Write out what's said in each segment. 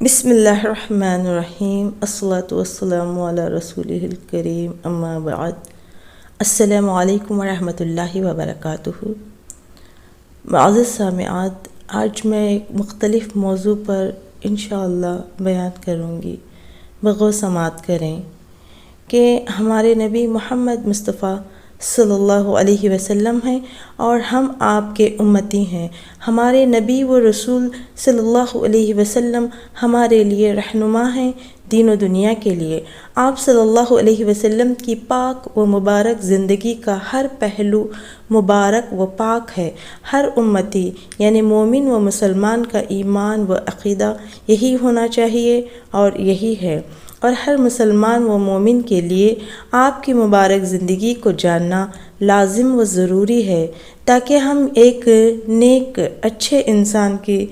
بسم اللہ الرحمن الرحیم، الصلاۃ والسلام علی رسولہ الکریم، اما بعد۔ السلام علیکم ورحمۃ اللہ وبرکاتہ۔ معزز سامعات، آج میں ایک مختلف موضوع پر انشاءاللہ بیان کروں گی۔ بغور سماعت کریں کہ ہمارے نبی محمد مصطفیٰ صلی اللہ علیہ وسلم ہیں اور ہم آپ کے امتی ہیں۔ ہمارے نبی و رسول صلی اللہ علیہ وسلم ہمارے لیے رہنما ہیں دین و دنیا کے لیے۔ آپ صلی اللہ علیہ وسلم کی پاک و مبارک زندگی کا ہر پہلو مبارک و پاک ہے۔ ہر امتی یعنی مومن و مسلمان کا ایمان و عقیدہ یہی ہونا چاہیے اور یہی ہے، اور ہر مسلمان و مومن کے لیے آپ کی مبارک زندگی کو جاننا لازم و ضروری ہے، تاکہ ہم ایک نیک اچھے انسان کی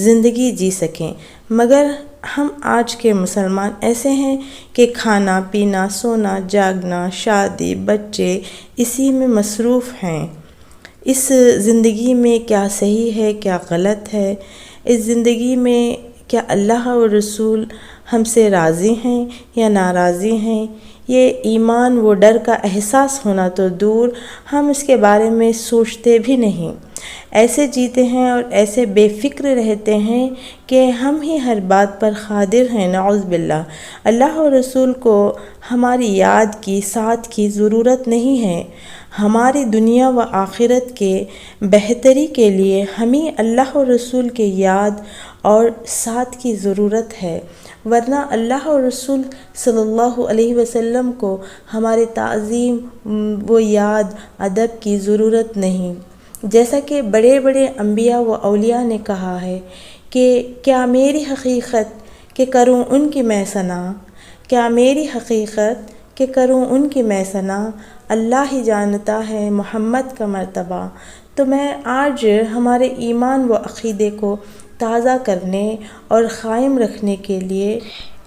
زندگی جی سکیں۔ مگر ہم آج کے مسلمان ایسے ہیں کہ کھانا پینا، سونا جاگنا، شادی، بچے، اسی میں مصروف ہیں۔ اس زندگی میں کیا صحیح ہے، کیا غلط ہے؟ اس زندگی میں کیا اللہ و رسول ہم سے راضی ہیں یا ناراضی ہیں؟ یہ ایمان و ڈر کا احساس ہونا تو دور، ہم اس کے بارے میں سوچتے بھی نہیں۔ ایسے جیتے ہیں اور ایسے بے فکر رہتے ہیں کہ ہم ہی ہر بات پر قادر ہیں، نعوذ باللہ۔ اللہ و رسول کو ہماری یاد کی ساتھ کی ضرورت نہیں ہے۔ ہماری دنیا و آخرت کے بہتری کے لیے ہمیں اللہ و رسول کے یاد اور ساتھ کی ضرورت ہے، ورنہ اللہ و رسول صلی اللہ علیہ وسلم کو ہمارے تعظیم و یاد ادب کی ضرورت نہیں۔ جیسا کہ بڑے بڑے انبیاء و اولیاء نے کہا ہے کہ کیا میری حقیقت کہ کروں ان کی میں ثنا، کیا میری حقیقت کہ کروں ان کی میں ثنا، اللہ ہی جانتا ہے محمد کا مرتبہ۔ تو میں آج ہمارے ایمان و عقیدے کو تازہ کرنے اور قائم رکھنے کے لیے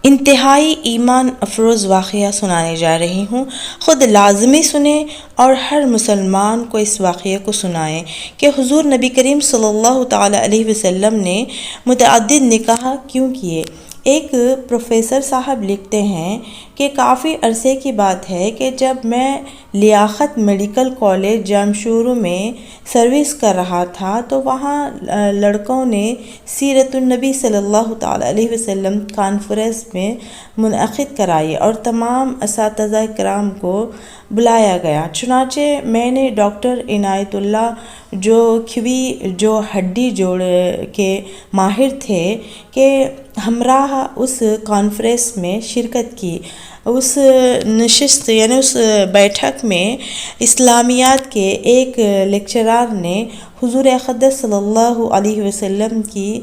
انتہائی ایمان افروز واقعہ سنانے جا رہی ہوں۔ خود لازمی سنیں اور ہر مسلمان کو اس واقعے کو سنائیں کہ حضور نبی کریم صلی اللہ تعالی علیہ وسلم نے متعدد نکاح کیوں کیے۔ ایک پروفیسر صاحب لکھتے ہیں کہ کافی عرصے کی بات ہے کہ جب میں لیاقت میڈیکل کالج جامشورو میں سروس کر رہا تھا تو وہاں لڑکوں نے سیرت النبی صلی اللہ تعالی علیہ وسلم کانفرنس میں منعقد کرائی اور تمام اساتذہ کرام کو بلایا گیا۔ چنانچہ میں نے ڈاکٹر عنایت اللہ جو ہڈی جوڑ کے ماہر تھے کہ ہمراہ اس کانفرنس میں شرکت کی۔ اس نشست یعنی اس بیٹھک میں اسلامیات کے ایک لیکچرار نے حضور اقدس صلی اللہ علیہ وسلم کی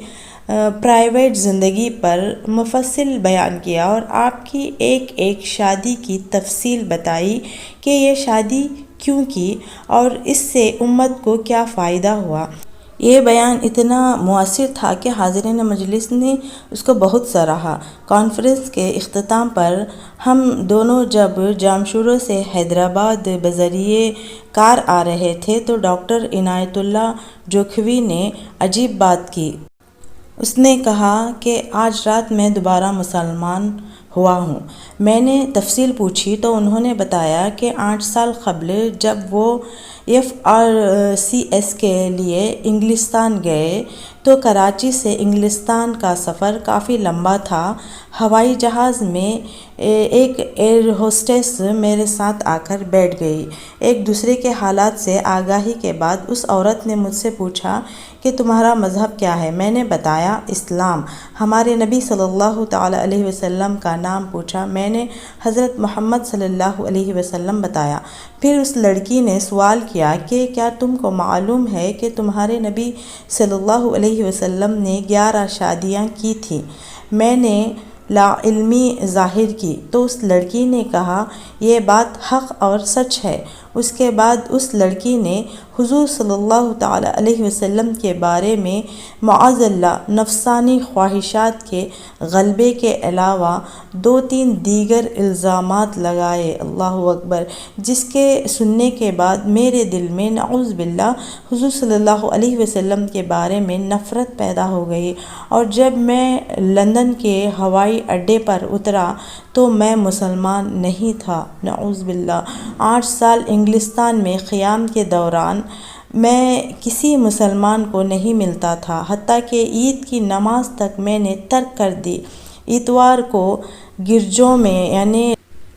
پرائیویٹ زندگی پر مفصل بیان کیا اور آپ کی ایک ایک شادی کی تفصیل بتائی کہ یہ شادی کیوں کی اور اس سے امت کو کیا فائدہ ہوا۔ یہ بیان اتنا مؤثر تھا کہ حاضرین مجلس نے اس کو بہت سراہا۔ کانفرنس کے اختتام پر ہم دونوں جب جامشورو سے حیدرآباد بذریعہ کار آ رہے تھے تو ڈاکٹر عنایت اللہ جوکھوی نے عجیب بات کی۔ اس نے کہا کہ آج رات میں دوبارہ مسلمان ہوا ہوں۔ میں نے تفصیل پوچھی تو انہوں نے بتایا کہ 8 سال قبل جب وہ FRCS کے لیے انگلستان گئے تو کراچی سے انگلستان کا سفر کافی لمبا تھا۔ ہوائی جہاز میں ایک ایئر ہوسٹس میرے ساتھ آ کر بیٹھ گئی۔ ایک دوسرے کے حالات سے آگاہی کے بعد اس عورت نے مجھ سے پوچھا کہ تمہارا مذہب کیا ہے؟ میں نے بتایا اسلام۔ ہمارے نبی صلی اللہ تعالی علیہ وسلم کا نام پوچھا۔ میں نے حضرت محمد صلی اللہ علیہ وسلم بتایا۔ پھر اس لڑکی نے سوال کیا کہ کیا تم کو معلوم ہے کہ تمہارے نبی صلی اللہ علیہ وسلم نے 11 شادیاں کی تھیں؟ میں نے لا علمی ظاہر کی تو اس لڑکی نے کہا یہ بات حق اور سچ ہے۔ اس کے بعد اس لڑکی نے حضور صلی اللہ تعالیٰ علیہ وسلم کے بارے میں معاذ اللہ نفسانی خواہشات کے غلبے کے علاوہ 2-3 دیگر الزامات لگائے، اللہ اکبر، جس کے سننے کے بعد میرے دل میں نعوذ باللہ حضور صلی اللہ علیہ وسلم کے بارے میں نفرت پیدا ہو گئی۔ اور جب میں لندن کے ہوائی اڈے پر اترا تو میں مسلمان نہیں تھا، نعوذ باللہ۔ 8 سال انگلستان میں قیام کے دوران میں کسی مسلمان کو نہیں ملتا تھا، حتیٰ کہ عید کی نماز تک میں نے ترک کر دی۔ اتوار کو گرجوں میں یعنی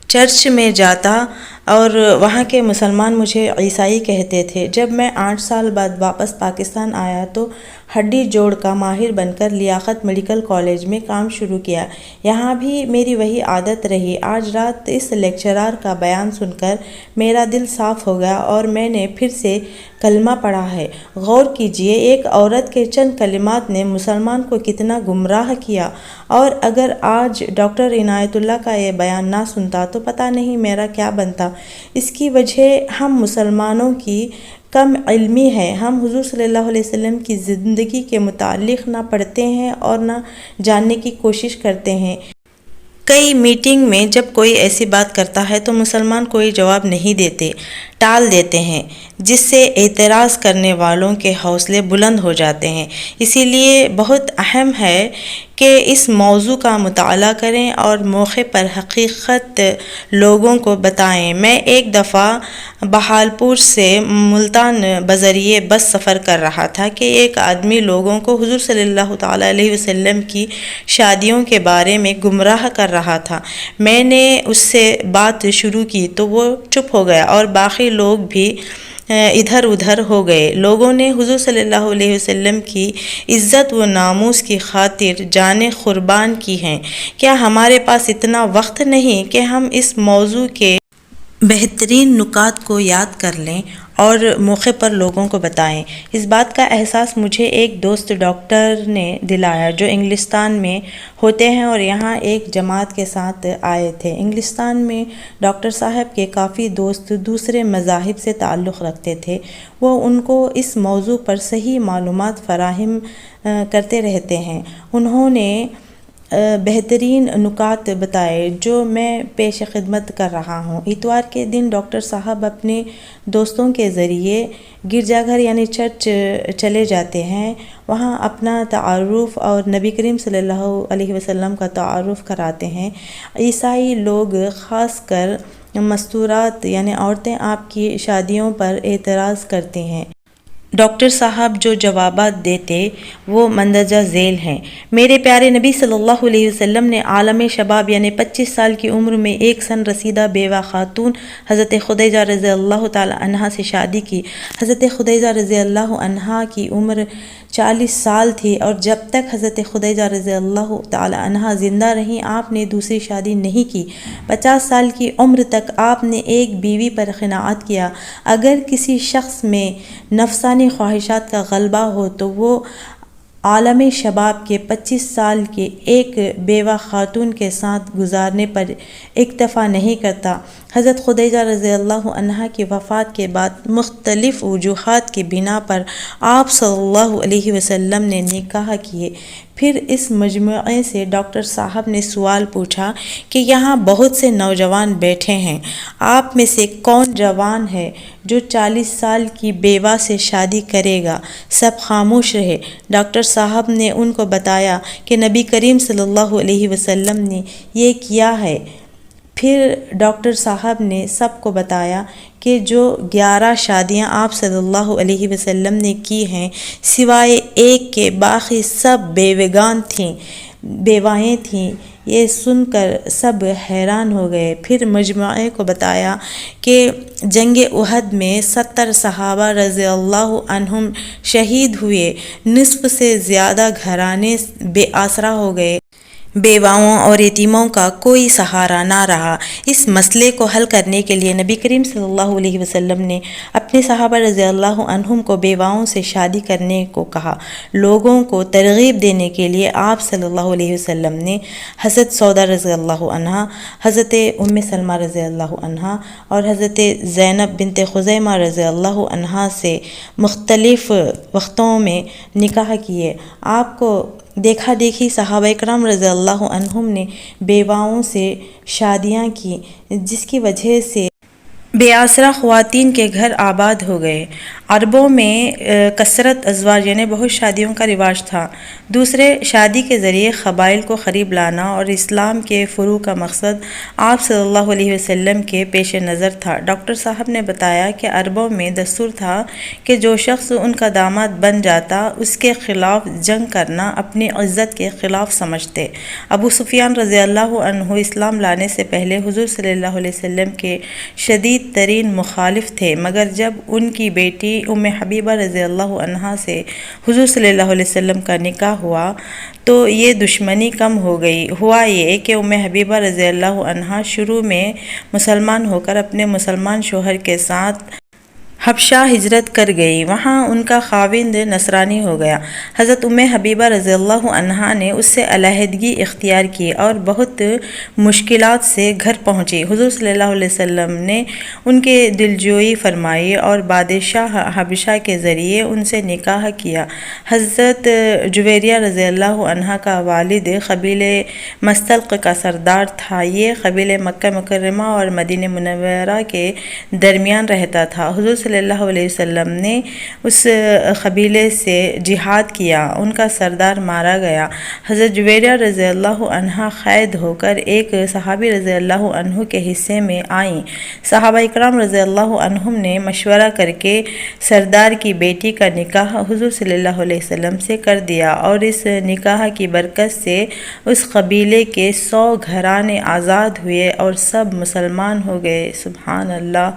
چرچ میں جاتا اور وہاں کے مسلمان مجھے عیسائی کہتے تھے۔ جب میں 8 سال بعد واپس پاکستان آیا تو ہڈی جوڑ کا ماہر بن کر لیاقت میڈیکل کالج میں کام شروع کیا۔ یہاں بھی میری وہی عادت رہی۔ آج رات اس لیکچرار کا بیان سن کر میرا دل صاف ہو گیا اور میں نے پھر سے کلمہ پڑھا ہے۔ غور کیجئے، ایک عورت کے چند کلمات نے مسلمان کو کتنا گمراہ کیا، اور اگر آج ڈاکٹر عنایت اللہ کا یہ بیان نہ سنتا تو پتہ نہیں میرا کیا بنتا۔ اس کی وجہ ہم مسلمانوں کی کم علمی ہے۔ ہم حضور صلی اللہ علیہ وسلم کی زندگی کے متعلق نہ پڑھتے ہیں اور نہ جاننے کی کوشش کرتے ہیں۔ کئی میٹنگ میں جب کوئی ایسی بات کرتا ہے تو مسلمان کوئی جواب نہیں دیتے، ٹال دیتے ہیں، جس سے اعتراض کرنے والوں کے حوصلے بلند ہو جاتے ہیں۔ اسی لیے بہت اہم ہے کہ اس موضوع کا مطالعہ کریں اور موقع پر حقیقت لوگوں کو بتائیں۔ میں ایک دفعہ بہالپور سے ملتان بذریعے بس سفر کر رہا تھا کہ ایک آدمی لوگوں کو حضور صلی اللہ تعالیٰ علیہ وسلم کی شادیوں کے بارے میں گمراہ کر رہا تھا۔ میں نے اس سے بات شروع کی تو وہ چپ ہو گیا اور باقی لوگ بھی ادھر ادھر ہو گئے۔ لوگوں نے حضور صلی اللہ علیہ وسلم کی عزت و ناموس کی خاطر جانیں قربان کی ہیں۔ کیا ہمارے پاس اتنا وقت نہیں کہ ہم اس موضوع کے بہترین نکات کو یاد کر لیں اور موقع پر لوگوں کو بتائیں؟ اس بات کا احساس مجھے ایک دوست ڈاکٹر نے دلایا جو انگلستان میں ہوتے ہیں اور یہاں ایک جماعت کے ساتھ آئے تھے۔ انگلستان میں ڈاکٹر صاحب کے کافی دوست دوسرے مذاہب سے تعلق رکھتے تھے۔ وہ ان کو اس موضوع پر صحیح معلومات فراہم کرتے رہتے ہیں۔ انہوں نے بہترین نکات بتائے جو میں پیش خدمت کر رہا ہوں۔ اتوار کے دن ڈاکٹر صاحب اپنے دوستوں کے ذریعے گرجا گھر یعنی چرچ چلے جاتے ہیں، وہاں اپنا تعارف اور نبی کریم صلی اللہ علیہ وسلم کا تعارف کراتے ہیں۔ عیسائی لوگ خاص کر مستورات یعنی عورتیں آپ کی شادیوں پر اعتراض کرتی ہیں۔ ڈاکٹر صاحب جو جوابات دیتے وہ مندرجہ ذیل ہیں۔ میرے پیارے نبی صلی اللہ علیہ وسلم نے عالم شباب یعنی 25 سال کی عمر میں ایک سن رسیدہ بیوہ خاتون حضرت خدیجہ رضی اللہ تعالی عنہا سے شادی کی۔ حضرت خدیجہ رضی اللہ عنہا کی عمر 40 سال تھی اور جب تک حضرت خدیجہ رضی اللہ تعالی عنہا زندہ رہیں آپ نے دوسری شادی نہیں کی۔ 50 سال کی عمر تک آپ نے ایک بیوی پر قناعت کیا۔ اگر کسی شخص میں نفسانی خواہشات کا غلبہ ہو تو وہ عالم شباب کے 25 سال کے ایک بیوہ خاتون کے ساتھ گزارنے پر اکتفا نہیں کرتا۔ حضرت خدیجہ رضی اللہ عنہا کی وفات کے بعد مختلف وجوہات کی بنا پر آپ صلی اللہ علیہ وسلم نے نکاح کیے۔ پھر اس مجموعے سے ڈاکٹر صاحب نے سوال پوچھا کہ یہاں بہت سے نوجوان بیٹھے ہیں، آپ میں سے کون جوان ہے جو 40 سال کی بیوہ سے شادی کرے گا؟ سب خاموش رہے۔ ڈاکٹر صاحب نے ان کو بتایا کہ نبی کریم صلی اللہ علیہ وسلم نے یہ کیا ہے۔ پھر ڈاکٹر صاحب نے سب کو بتایا کہ جو 11 شادیاں آپ صلی اللہ علیہ وسلم نے کی ہیں سوائے ایک کے باقی سب بیوائیں تھیں۔ یہ سن کر سب حیران ہو گئے۔ پھر مجموعے کو بتایا کہ جنگ احد میں 70 صحابہ رضی اللہ عنہم شہید ہوئے، نصف سے زیادہ گھرانے بے آسرا ہو گئے۔ بیواؤں اور یتیموں کا کوئی سہارا نہ رہا۔ اس مسئلے کو حل کرنے کے لیے نبی کریم صلی اللہ علیہ وسلم نے اپنے صحابہ رضی اللہ عنہم کو بیواؤں سے شادی کرنے کو کہا۔ لوگوں کو ترغیب دینے کے لیے آپ صلی اللہ علیہ وسلم نے حضرت سودا رضی اللہ عنہا، حضرت ام سلمہ رضی اللہ عنہا اور حضرت زینب بنت خزیمہ رضی اللہ عنہا سے مختلف وقتوں میں نکاح کیے۔ آپ کو دیکھا دیکھی صحابہ کرام رضی اللہ عنہم نے بیواؤں سے شادیاں کی، جس کی وجہ سے بے آسرا خواتین کے گھر آباد ہو گئے۔ عربوں میں کثرت ازواج یعنی بہت شادیوں کا رواج تھا۔ دوسرے، شادی کے ذریعے قبائل کو قریب لانا اور اسلام کے فروغ کا مقصد آپ صلی اللہ علیہ وسلم کے پیش نظر تھا۔ ڈاکٹر صاحب نے بتایا کہ عربوں میں دستور تھا کہ جو شخص ان کا داماد بن جاتا اس کے خلاف جنگ کرنا اپنی عزت کے خلاف سمجھتے۔ ابو سفیان رضی اللہ عنہ اسلام لانے سے پہلے حضور صلی اللہ علیہ وسلم کے شدید ترین مخالف تھے، مگر جب ان کی بیٹی ام حبیبہ رضی اللہ عنہا سے حضور صلی اللہ علیہ وسلم کا نکاح ہوا تو یہ دشمنی کم ہو گئی۔ ہوا یہ کہ ام حبیبہ رضی اللہ عنہا شروع میں مسلمان ہو کر اپنے مسلمان شوہر کے ساتھ حبشہ ہجرت کر گئی، وہاں ان کا خاوند نصرانی ہو گیا۔ حضرت ام حبیبہ رضی اللہ عنہا نے اس سے علیحدگی اختیار کی اور بہت مشکلات سے گھر پہنچی۔ حضور صلی اللہ علیہ وسلم نے ان کے دلجوئی فرمائی اور بادشاہ حبشہ کے ذریعے ان سے نکاح کیا۔ حضرت جویریہ رضی اللہ عنہا کا والد قبیلہ مستلق کا سردار تھا۔ یہ قبیلہ مکہ مکرمہ اور مدینہ منورہ کے درمیان رہتا تھا۔ حضور صلی اللہ علیہ وسلم نے اس قبیلے سے جہاد کیا، ان کا سردار مارا گیا۔ حضرت جویریہ رضی اللہ عنہا قید ہو کر ایک صحابی رضی اللہ عنہ کے حصے میں آئیں۔ صحابہ اکرام رضی اللہ عنہم نے مشورہ کر کے سردار کی بیٹی کا نکاح حضور صلی اللہ علیہ وسلم سے کر دیا اور اس نکاح کی برکت سے اس قبیلے کے 100 گھرانے آزاد ہوئے اور سب مسلمان ہو گئے۔ سبحان اللہ۔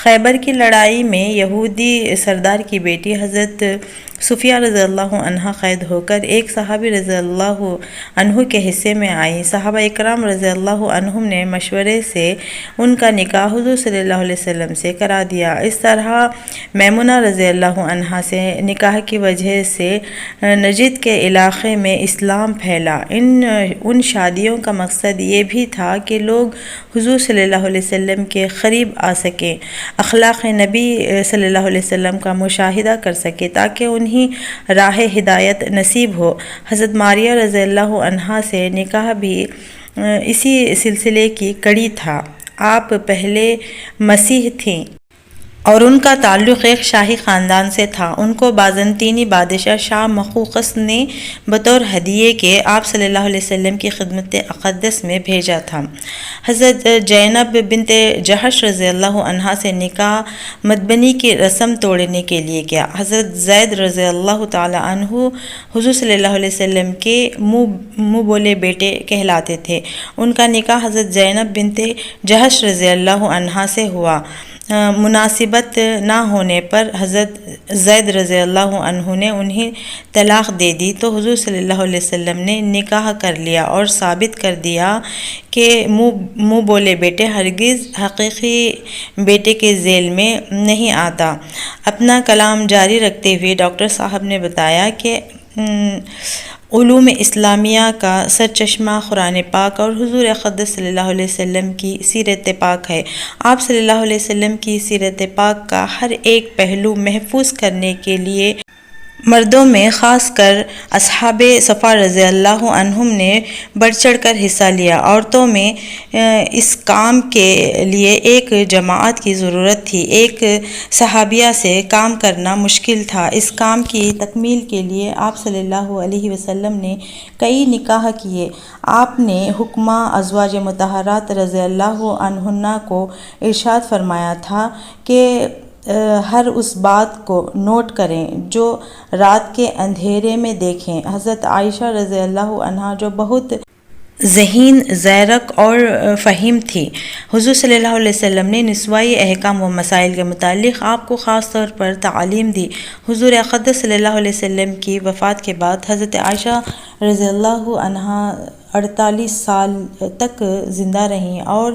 خیبر کی لڑائی میں یہودی سردار کی بیٹی حضرت صفیہ رضی اللہ عنہا قید ہو کر ایک صحابی رضی اللہ عنہ کے حصے میں آئیں۔ صحابہ اکرام رضی اللہ عنہم نے مشورے سے ان کا نکاح حضور صلی اللہ علیہ وسلم سے کرا دیا۔ اس طرح میمونہ رضی اللہ عنہا سے نکاح کی وجہ سے نجد کے علاقے میں اسلام پھیلا۔ ان شادیوں کا مقصد یہ بھی تھا کہ لوگ حضور صلی اللہ علیہ وسلم کے قریب آ سکیں، اخلاق نبی صلی اللہ علیہ وسلم کا مشاہدہ کر سکیں تاکہ انہیں راہ ہدایت نصیب ہو۔ حضرت ماریہ رضی اللہ عنہا سے نکاح بھی اسی سلسلے کی کڑی تھا۔ آپ پہلے مسیح تھیں اور ان کا تعلق ایک شاہی خاندان سے تھا۔ ان کو بازنطینی بادشاہ شاہ مخوقس نے بطور ہدیے کے آپ صلی اللہ علیہ وسلم کی خدمت اقدس میں بھیجا تھا۔ حضرت زینب بنت جحش رضی اللہ عنہا سے نکاح مدبنی کی رسم توڑنے کے لیے کیا۔ حضرت زید رضی اللہ تعالی عنہ حضور صلی اللہ علیہ وسلم کے منہ بولے بیٹے کہلاتے تھے۔ ان کا نکاح حضرت زینب بنت جحش رضی اللہ عنہا سے ہوا۔ مناسبت نہ ہونے پر حضرت زید رضی اللہ عنہ نے انہیں طلاق دے دی تو حضور صلی اللہ علیہ وسلم نے نکاح کر لیا اور ثابت کر دیا کہ منہ بولے بیٹے ہرگز حقیقی بیٹے کے ذیل میں نہیں آتا۔ اپنا کلام جاری رکھتے ہوئے ڈاکٹر صاحب نے بتایا کہ علوم اسلامیہ کا سرچشمہ قرآن پاک اور حضور اقدس صلی اللہ علیہ وسلم کی سیرت پاک ہے۔ آپ صلی اللہ علیہ وسلم کی سیرت پاک کا ہر ایک پہلو محفوظ کرنے کے لیے مردوں میں خاص کر اصحاب صفا رضی اللہ عنہم نے بڑھ چڑھ کر حصہ لیا۔ عورتوں میں اس کام کے لیے ایک جماعت کی ضرورت تھی۔ ایک صحابیہ سے کام کرنا مشکل تھا۔ اس کام کی تکمیل کے لیے آپ صلی اللہ علیہ وسلم نے کئی نکاح کیے۔ آپ نے حکمہ ازواج مطہرات رضی اللہ عنہن کو ارشاد فرمایا تھا کہ ہر اس بات کو نوٹ کریں جو رات کے اندھیرے میں دیکھیں۔ حضرت عائشہ رضی اللہ عنہا جو بہت ذہین، زیرک اور فہیم تھی۔ حضور صلی اللہ علیہ وسلم نے نسوائی احکام و مسائل کے متعلق آپ کو خاص طور پر تعلیم دی۔ حضور اقدس صلی اللہ علیہ وسلم کی وفات کے بعد حضرت عائشہ رضی اللہ عنہا 48 سال تک زندہ رہیں اور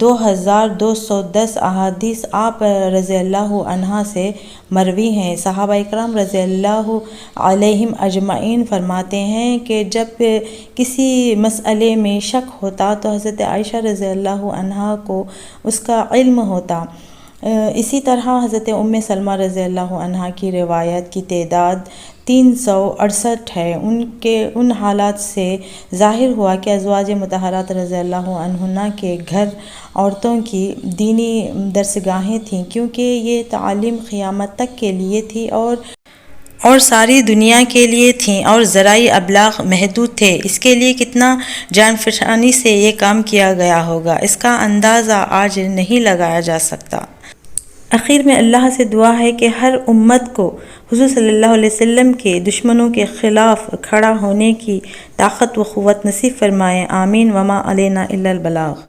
2210 احادیث آپ رضی اللہ عنہا سے مروی ہیں۔ صحابہ اکرام رضی اللہ علیہم اجمعین فرماتے ہیں کہ جب کسی مسئلے میں شک ہوتا تو حضرت عائشہ رضی اللہ عنہا کو اس کا علم ہوتا۔ اسی طرح حضرت ام سلمہ رضی اللہ عنہا کی روایت کی تعداد 368 ہے۔ ان حالات سے ظاہر ہوا کہ ازواج مطہرات رضی اللہ عنہن کے گھر عورتوں کی دینی درسگاہیں تھیں، کیونکہ یہ تعلیم قیامت تک کے لیے تھی اور ساری دنیا کے لیے تھیں اور ذرائع ابلاغ محدود تھے۔ اس کے لیے کتنا جان فشانی سے یہ کام کیا گیا ہوگا، اس کا اندازہ آج نہیں لگایا جا سکتا۔ آخر میں اللہ سے دعا ہے کہ ہر امت کو حضور صلی اللہ علیہ وسلم کے دشمنوں کے خلاف کھڑا ہونے کی طاقت و قوت نصیب فرمائے، آمین۔ وما علینا الا البلاغ۔